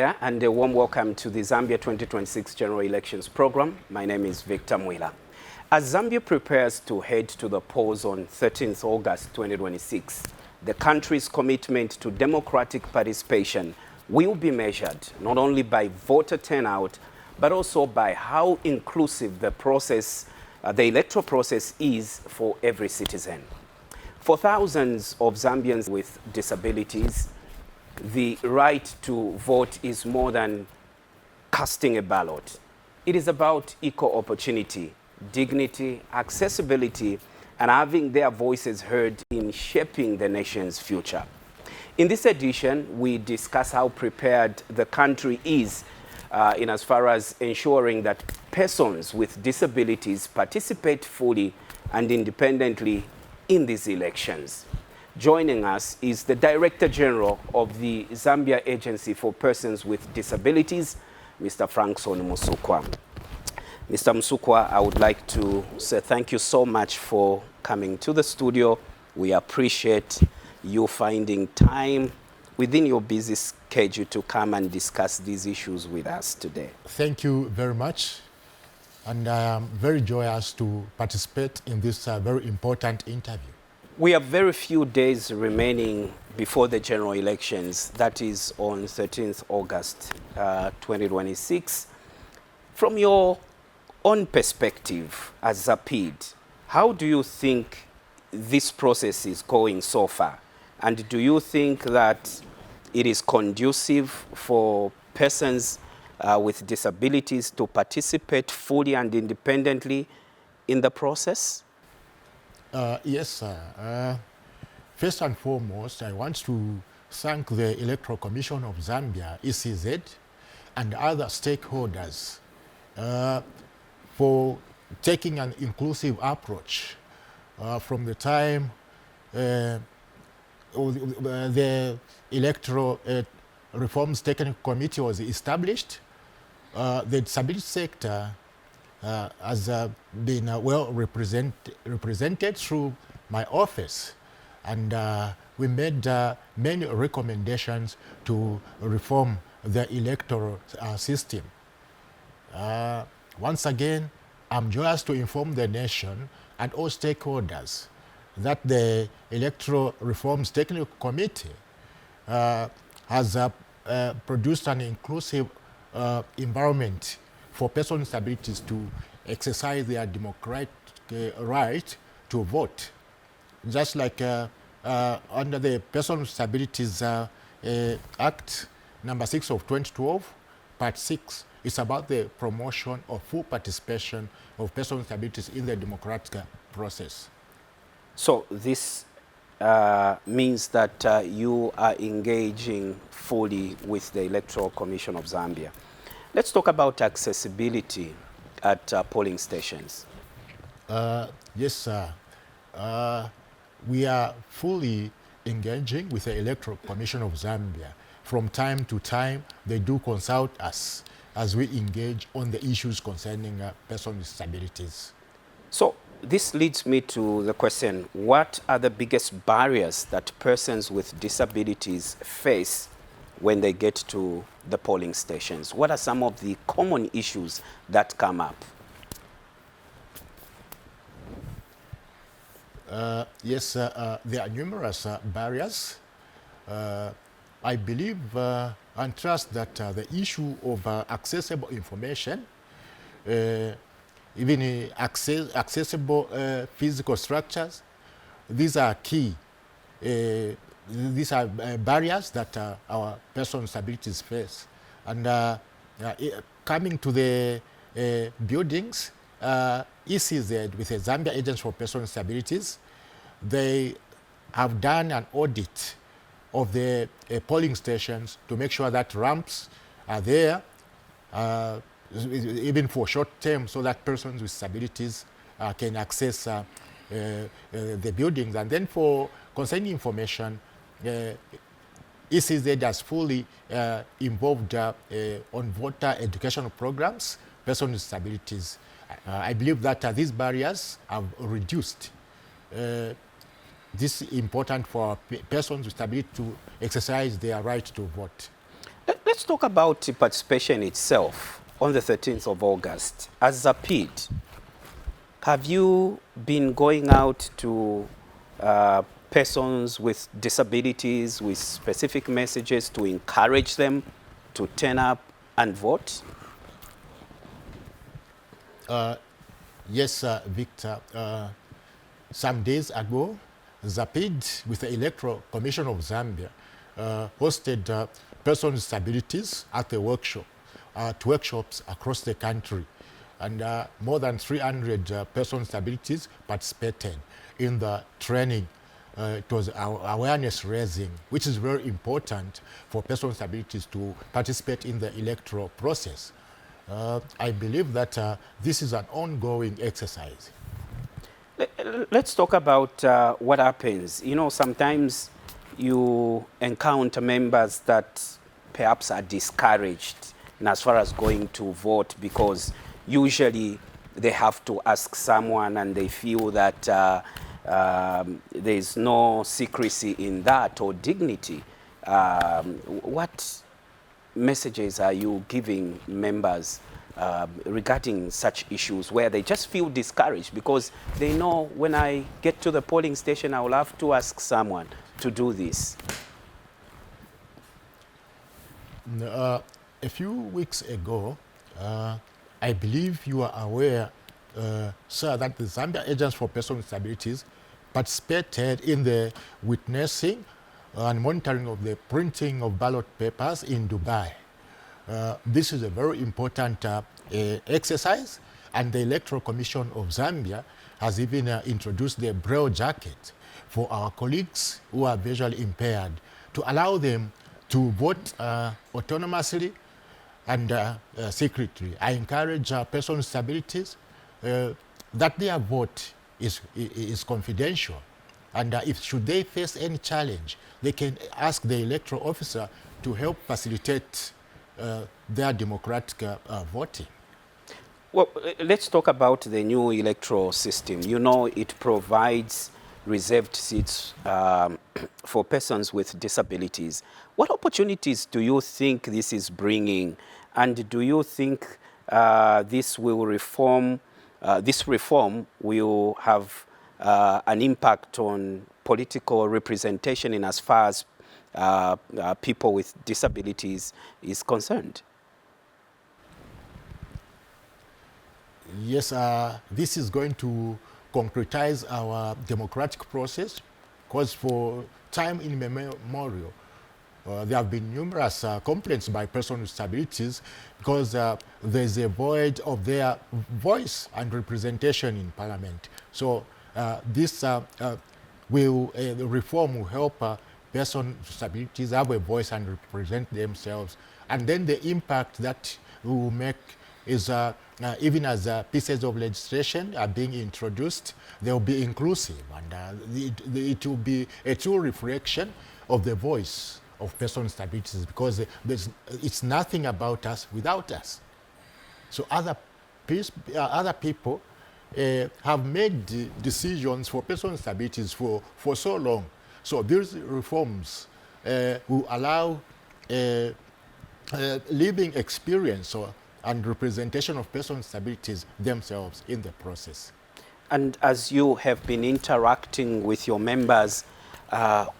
there, and a warm welcome to the Zambia 2026 General Elections Program. My name is Victor Mwila. As Zambia prepares to head to the polls on 13th August 2026, the country's commitment to democratic participation will be measured not only by voter turnout, but also by how inclusive the process, the electoral process is for every citizen. For thousands of Zambians with disabilities, the right to vote is more than casting a ballot. It is about equal opportunity, dignity, accessibility, and having their voices heard in shaping the nation's future. In this edition, we discuss how prepared the country is in as far as ensuring that persons with disabilities participate fully and independently in these elections. Joining us is the Director General of the Zambia Agency for Persons with Disabilities, Mr. Frankson Musukwa. Mr. Musukwa, I would like to say thank you so much for coming to the studio. We appreciate you finding time within your busy schedule to come and discuss these issues with us today. Thank you very much. And I am very joyous to participate in this very important interview. We have very few days remaining before the general elections, that is on 13th August 2026. From your own perspective as ZAPD, how do you think this process is going so far? And do you think that it is conducive for persons with disabilities to participate fully and independently in the process? Yes, sir. First and foremost, I want to thank the Electoral Commission of Zambia, ECZ, and other stakeholders for taking an inclusive approach from the time the Electoral Reforms Technical Committee was established. The disability sector has been well represented through my office, and we made many recommendations to reform the electoral system. Once again, I'm joyous to inform the nation and all stakeholders that the Electoral Reforms Technical Committee has produced an inclusive environment for persons with disabilities to exercise their democratic right to vote. Just like under the Persons with Disabilities Act number 6 of 2012, part 6, it's about the promotion of full participation of persons with disabilities in the democratic process. So this means that you are engaging fully with the Electoral Commission of Zambia. Let's talk about accessibility at polling stations. Yes, sir. We are fully engaging with the Electoral Commission of Zambia. From time to time, they do consult us as we engage on the issues concerning persons with disabilities. So this leads me to the question, what are the biggest barriers that persons with disabilities face when they get to the polling stations? What are some of the common issues that come up? Yes, there are numerous barriers. I believe and trust that the issue of accessible information, even accessible physical structures, these are key. These are barriers that our persons with disabilities face. And coming to the buildings, ECZ with the Zambia Agency for Persons with Disabilities, they have done an audit of the polling stations to make sure that ramps are there, even for short term, so that persons with disabilities can access the buildings. And then for concerning information, ECZ has fully involved on voter educational programs, persons with disabilities. I believe that these barriers have reduced. This is important for persons with disability to exercise their right to vote. Let's Let's talk about participation itself on the 13th of August. As ZAPD, have you been going out to persons with disabilities with specific messages to encourage them to turn up and vote? Yes, Victor. Some days ago, ZAPD, with the Electoral Commission of Zambia, hosted persons with disabilities at a workshop, at workshops across the country. And more than 300 persons with disabilities participated in the training. It was awareness raising, which is very important for persons with disabilities to participate in the electoral process. I believe that this is an ongoing exercise. Let's talk about what happens. You know, sometimes you encounter members that perhaps are discouraged in as far as going to vote because usually they have to ask someone and they feel that there's no secrecy in that or dignity. What messages are you giving members regarding such issues where they just feel discouraged because they know when I get to the polling station, I will have to ask someone to do this? A few weeks ago, I believe you are aware, sir, that the Zambia Agency for Persons with Disabilities participated in the witnessing and monitoring of the printing of ballot papers in Dubai. This is a very important exercise, and the Electoral Commission of Zambia has even introduced the Braille jacket for our colleagues who are visually impaired to allow them to vote autonomously and secretly. I encourage persons with disabilities that their vote is confidential, and if should they face any challenge, they can ask the electoral officer to help facilitate their democratic voting. Well, let's talk about the new electoral system. You know, it provides reserved seats for persons with disabilities. What opportunities do you think this is bringing, and do you think this reform will have an impact on political representation in as far as people with disabilities is concerned? Yes, this is going to concretize our democratic process, because for time immemorial, there have been numerous complaints by persons with disabilities because there's a void of their voice and representation in Parliament. So this the reform will help persons with disabilities have a voice and represent themselves. And then the impact that we will make is even as pieces of legislation are being introduced, they will be inclusive, and it will be a true reflection of the voice of persons with disabilities, because it's nothing about us without us. So other people have made decisions for persons with disabilities for so long. So these reforms will allow living experience and representation of persons with disabilities themselves in the process. And as you have been interacting with your members,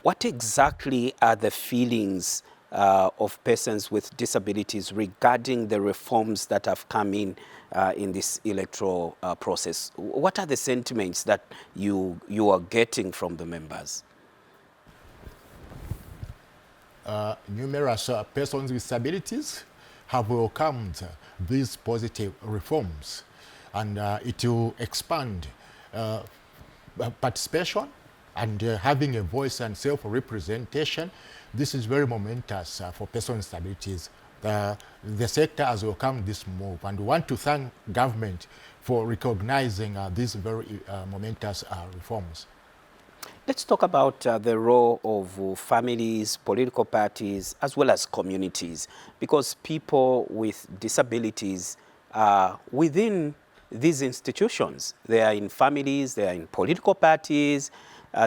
what exactly are the feelings of persons with disabilities regarding the reforms that have come in this electoral process? What are the sentiments that you are getting from the members? Numerous persons with disabilities have welcomed these positive reforms, and it will expand participation and having a voice and self-representation. This is very momentous for persons with disabilities. The sector has welcomed this move, and we want to thank government for recognizing these very momentous reforms. Let's talk about the role of families, political parties, as well as communities, because people with disabilities are within these institutions. They are in families, they are in political parties,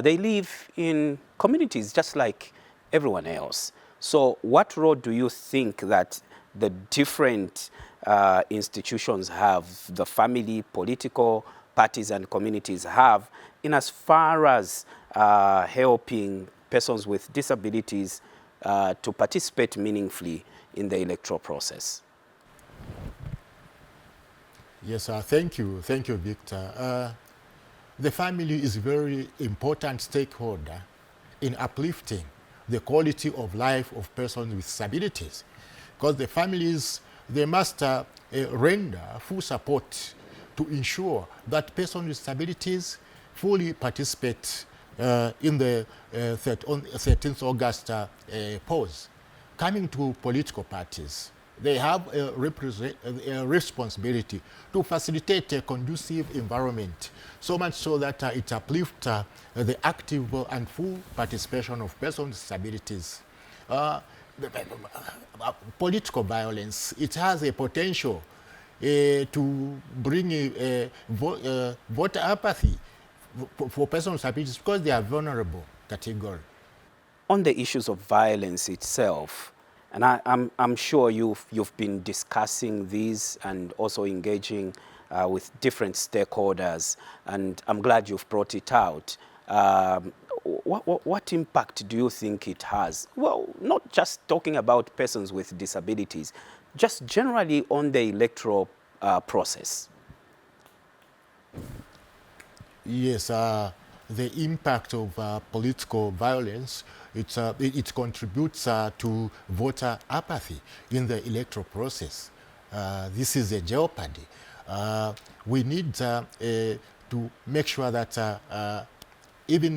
they live in communities just like everyone else. So what role do you think that the different institutions have, the family, political parties and communities have, in as far as helping persons with disabilities to participate meaningfully in the electoral process? Yes, thank you, Victor. The family is a very important stakeholder in uplifting the quality of life of persons with disabilities, because the families, they must render full support to ensure that persons with disabilities fully participate in the 13th August pause. Coming to political parties, they have a responsibility to facilitate a conducive environment, so much so that it uplifts the active and full participation of persons with disabilities. Political violence, it has a potential to bring voter apathy for persons with disabilities because they are vulnerable category. On the issues of violence itself, and I'm sure you've been discussing these and also engaging with different stakeholders, and I'm glad you've brought it out. What impact do you think it has? Well, not just talking about persons with disabilities, just generally on the electoral process. Yes, the impact of political violence, it contributes to voter apathy in the electoral process. This is a jeopardy. We need to make sure that even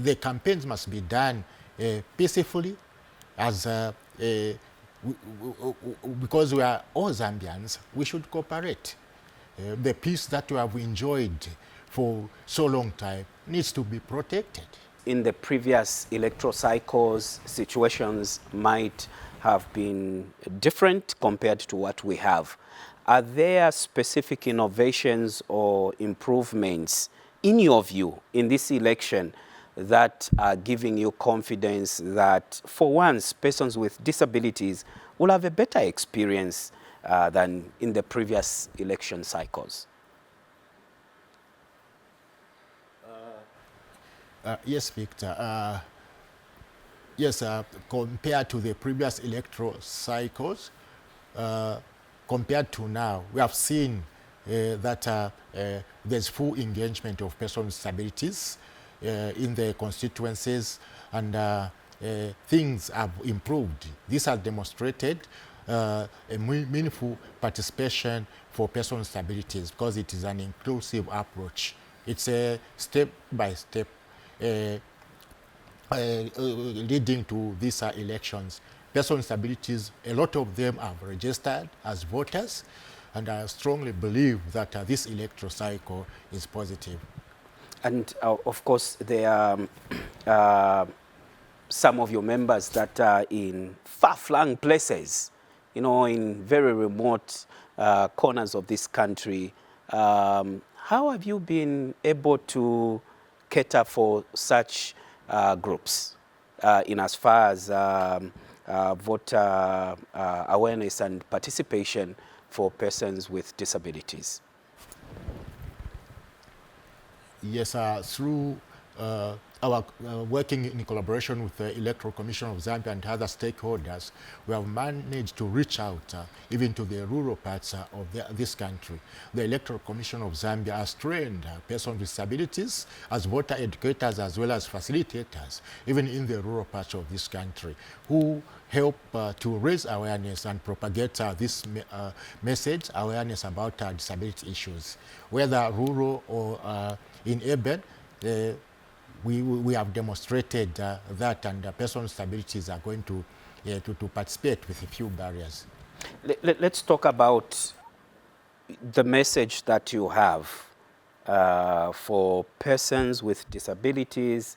the campaigns must be done peacefully, as because we are all Zambians, we should cooperate. The peace that we have enjoyed for so long time needs to be protected. In the previous electoral cycles, situations might have been different compared to what we have. Are there specific innovations or improvements, in your view, in this election that are giving you confidence that, for once, persons with disabilities will have a better experience than in the previous election cycles? Yes, Victor. Yes, compared to the previous electoral cycles, compared to now, we have seen that there's full engagement of persons with disabilities in the constituencies, and things have improved. This has demonstrated a meaningful participation for persons with disabilities because it is an inclusive approach. It's a step-by-step leading to these elections. Persons with disabilities, a lot of them have registered as voters, and I strongly believe that this electoral cycle is positive. And of course, there are some of your members that are in far-flung places, you know, in very remote corners of this country. How have you been able to cater for such groups in as far as voter awareness and participation for persons with disabilities? Yes, through our working in collaboration with the Electoral Commission of Zambia and other stakeholders, we have managed to reach out even to the rural parts of this country. The Electoral Commission of Zambia has trained persons with disabilities as voter educators as well as facilitators, even in the rural parts of this country, who help to raise awareness and propagate this message, awareness about disability issues, whether rural or in urban. We have demonstrated that, and persons with disabilities are going to participate with a few barriers. Let's talk about the message that you have for persons with disabilities,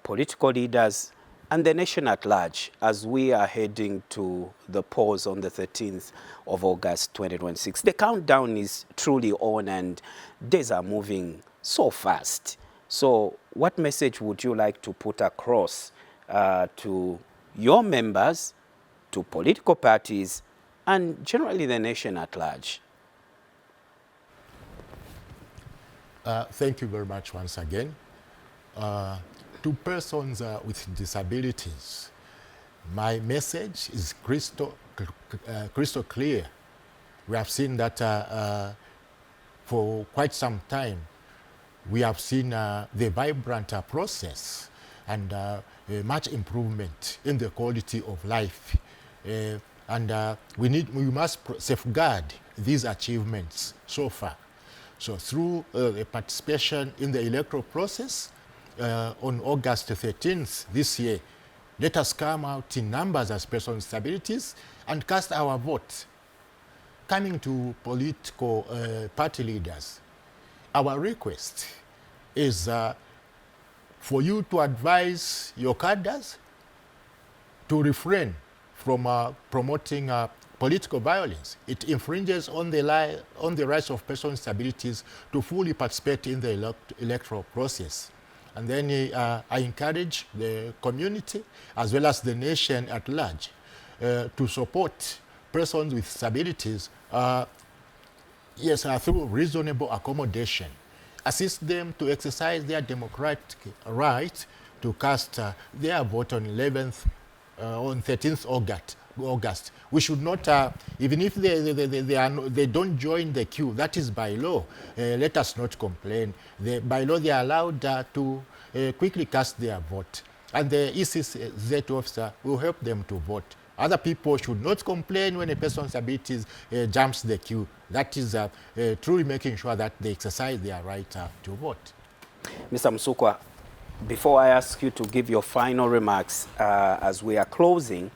political leaders, and the nation at large as we are heading to the pause on the 13th of August 2026. The countdown is truly on and days are moving so fast. So what message would you like to put across to your members, to political parties, and generally the nation at large? Thank you very much once again. To persons with disabilities, my message is crystal clear. We have seen that for quite some time, we have seen the vibrant process and much improvement in the quality of life. We must safeguard these achievements so far. So through the participation in the electoral process on August 13th this year, let us come out in numbers as persons with disabilities and cast our vote. Coming to political party leaders, our request is for you to advise your cadres to refrain from promoting political violence. It infringes on the rights of persons with disabilities to fully participate in the electoral process. And then I encourage the community as well as the nation at large to support persons with disabilities through reasonable accommodation. Assist them to exercise their democratic right to cast their vote on 13th August. We should not, even if they don't join the queue, that is by law. Let us not complain. By law, they are allowed to quickly cast their vote. And the ECZ officer will help them to vote. Other people should not complain when a person with disabilities jumps the queue. That is truly making sure that they exercise their right to vote. Mr. Musukwa, before I ask you to give your final remarks as we are closing,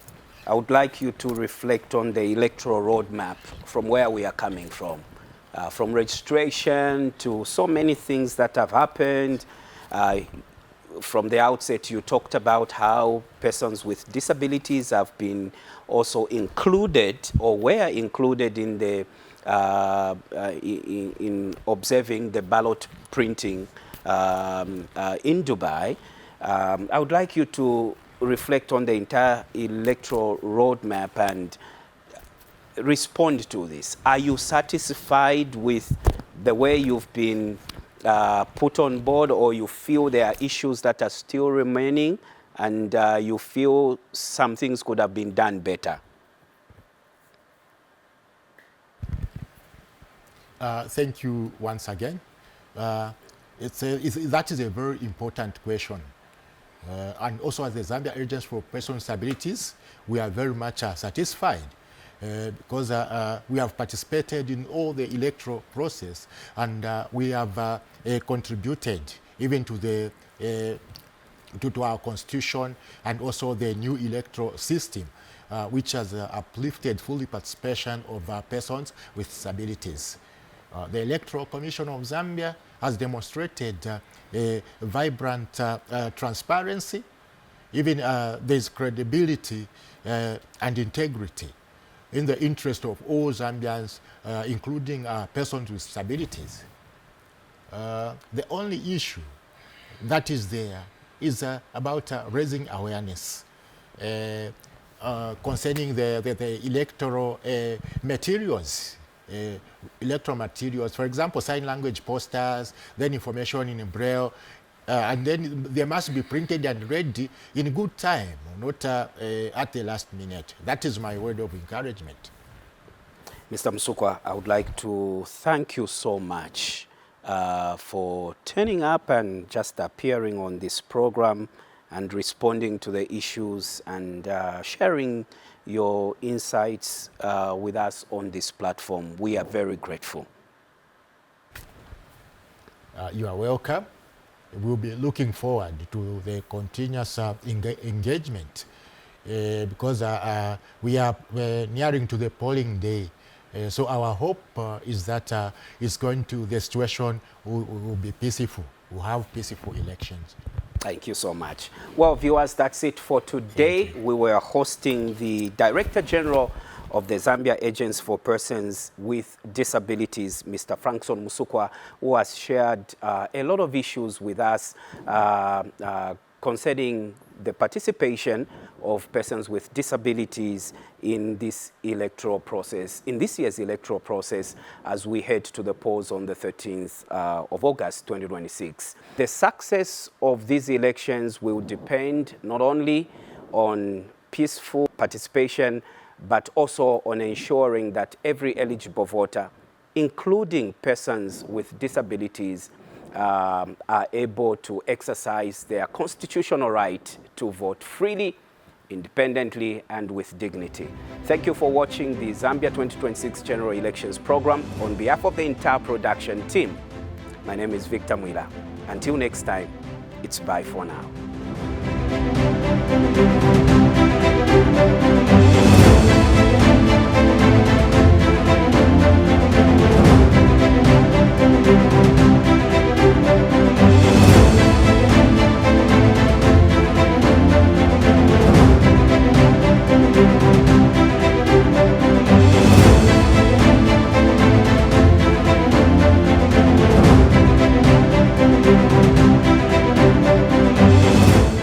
I would like you to reflect on the electoral roadmap from where we are coming from registration to so many things that have happened. From the outset, you talked about how persons with disabilities have been also included or were included in the in observing the ballot printing in Dubai. I would like you to reflect on the entire electoral roadmap and respond to this. Are you satisfied with the way you've been put on board, or you feel there are issues that are still remaining and you feel some things could have been done better? Thank you once again. That is a very important question. And also as the Zambia Agency for Persons with Disabilities, we are very much satisfied because we have participated in all the electoral process, and we have contributed even to the to our constitution and also the new electoral system, which has uplifted full participation of persons with disabilities. The Electoral Commission of Zambia has demonstrated a vibrant transparency. Even there's credibility and integrity in the interest of all Zambians, including persons with disabilities. The only issue that is there is about raising awareness concerning the electoral materials. Electoral materials, for example, sign language posters, then information in Braille, and then they must be printed and ready in good time, not at the last minute. That is my word of encouragement. Mr. Musukwa, I would like to thank you so much for turning up and just appearing on this program and responding to the issues and sharing your insights with us on this platform. We are very grateful. You are welcome. We'll be looking forward to the continuous engagement because we are nearing to the polling day. So our hope is that the situation will be peaceful. We'll have peaceful elections. Thank you so much. Well, viewers, that's it for today. We were hosting the Director General of the Zambia Agency for Persons with Disabilities, Mr. Frankson Musukwa, who has shared a lot of issues with us concerning the participation of persons with disabilities in this electoral process, in this year's electoral process, as we head to the polls on the 13th of August 2026. The success of these elections will depend not only on peaceful participation, but also on ensuring that every eligible voter, including persons with disabilities, are able to exercise their constitutional right to vote freely, independently, and with dignity. Thank you for watching the Zambia 2026 General Elections program. On behalf of the entire production team, my name is Victor Mwila. Until next time, it's bye for now.